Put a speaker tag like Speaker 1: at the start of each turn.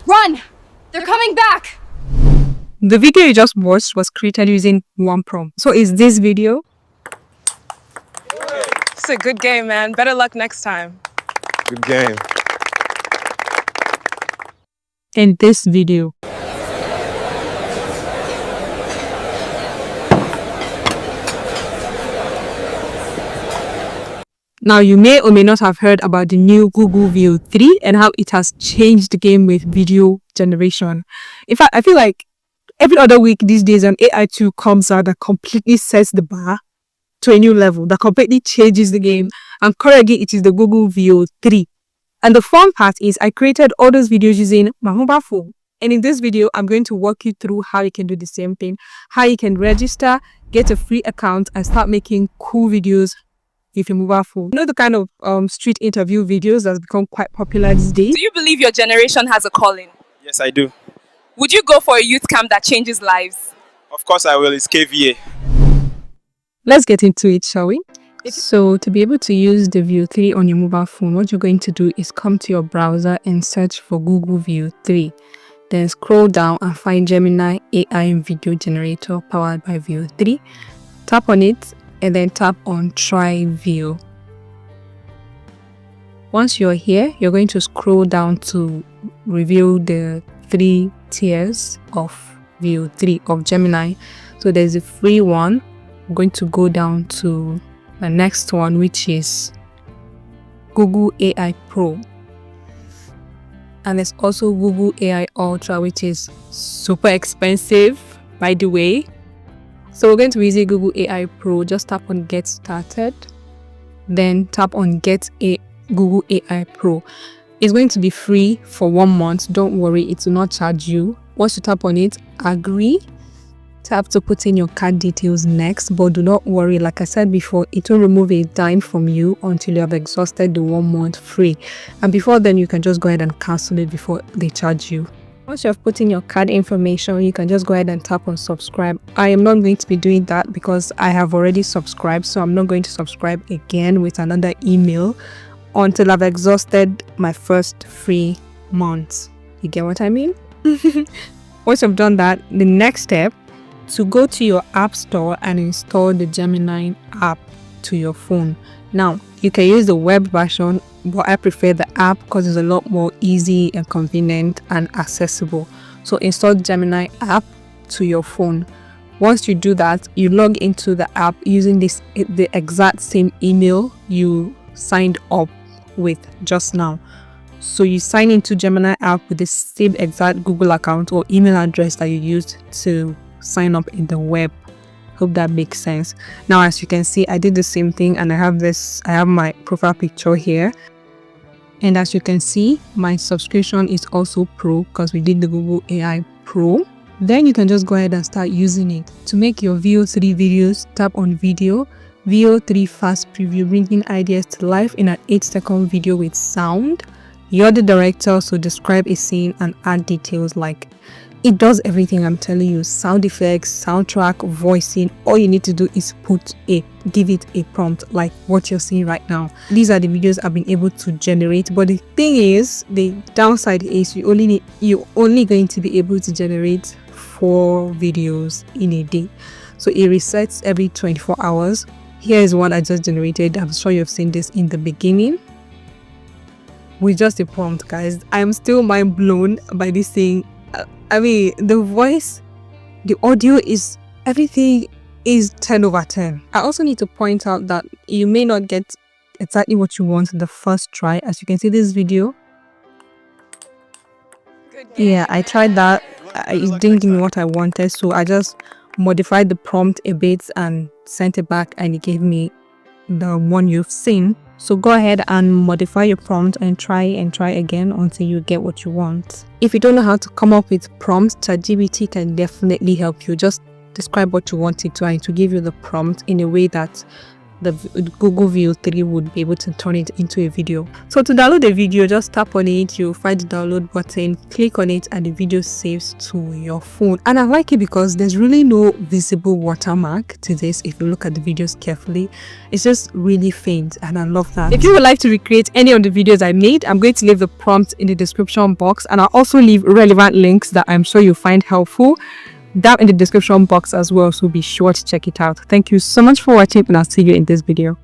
Speaker 1: Run! They're coming back!
Speaker 2: The video you just watched was created using one prompt. So is this video?
Speaker 3: It's a good game, man. Better luck next time.
Speaker 4: Good game.
Speaker 2: In this video. Now, you may or may not have heard about the new Google VEO 3 and how it has changed the game with video generation. In fact, I feel like every other week these days an AI tool comes out that completely sets the bar to a new level, that completely changes the game. And currently, it is the Google VEO 3. And the fun part is I created all those videos using my mobile phone. And in this video, I'm going to walk you through how you can do the same thing, how you can register, get a free account, and start making cool videos with your mobile phone. You know the kind of street interview videos that's become quite popular these days?
Speaker 3: Do you believe your generation has a calling?
Speaker 4: Yes, I do.
Speaker 3: Would you go for a youth camp that changes lives?
Speaker 4: Of course I will. It's KVA.
Speaker 2: Let's get into it, shall we? So to be able to use the VEO 3 on your mobile phone, what you're going to do is come to your browser and search for Google VEO 3. Then scroll down and find Gemini AI video generator powered by VEO 3. Tap on it and then tap on Try VEO. Once you're here, you're going to scroll down to reveal the 3 tiers of VEO 3 of Gemini. So there's a free one. I'm going to go down to the next one, which is Google AI Pro. And there's also Google AI Ultra, which is super expensive, by the way. So we're going to be using Google AI Pro. Just tap on Get Started. Then tap on Get a Google AI Pro. It's going to be free for 1 month. Don't worry, it will not charge you. Once you tap on it, agree. Tap to put in your card details next, but do not worry, like I said before, it will remove a dime from you until you have exhausted the 1 month free. And before then, you can just go ahead and cancel it before they charge you. Once you have put in your card information, you can just go ahead and tap on subscribe. I am not going to be doing that because I have already subscribed, so I'm not going to subscribe again with another email until I've exhausted my first free month. You get what I mean? Once you've done that, the next step, to go to your app store and install the Gemini app to your phone. Now, you can use the web version, but I prefer the app because it's a lot more easy and convenient and accessible. So install Gemini app to your phone. Once you do that, you log into the app using the exact same email you signed up with just now. So you sign into Gemini app with the same exact Google account or email address that you used to sign up in the web. Hope that makes sense. Now, as you can see, I did the same thing and I have my profile picture here. And as you can see, my subscription is also Pro because we did the Google AI Pro. Then you can just go ahead and start using it. To make your VEO 3 videos, tap on Video. VEO 3 Fast Preview, bringing ideas to life in an 8-second video with sound. You're the director, so describe a scene and add details. Like, it does everything, I'm telling you. Sound effects, soundtrack, voicing. All you need to do is give it a prompt like what you're seeing right now. These are the videos I've been able to generate, but the thing is, the downside is you're only going to be able to generate 4 videos in a day. So it resets every 24 hours. Here is one I just generated. I'm sure you've seen this in the beginning with just a prompt, guys. I'm still mind blown by this thing. I mean, the voice, the audio, everything is 10 over 10. I also need to point out that you may not get exactly what you want in the first try. As you can see this video. Yeah, I tried that. It didn't give me what I wanted, so I just modified the prompt a bit and sent it back, and it gave me the one you've seen. So go ahead and modify your prompt and try again until you get what you want. If you don't know how to come up with prompts, ChatGPT can definitely help you. Just describe what you want it to, and to give you the prompt in a way that the Google VEO 3 would be able to turn it into a video. So to download the video, just tap on it, you'll find the download button, click on it, and the video saves to your phone. And I like it because there's really no visible watermark to this. If you look at the videos carefully, it's just really faint, and I love that. If you would like to recreate any of the videos I made, I'm going to leave the prompt in the description box, and I'll also leave relevant links that I'm sure you'll find helpful down in the description box as well, so be sure to check it out. Thank you so much for watching, and I'll see you in this video.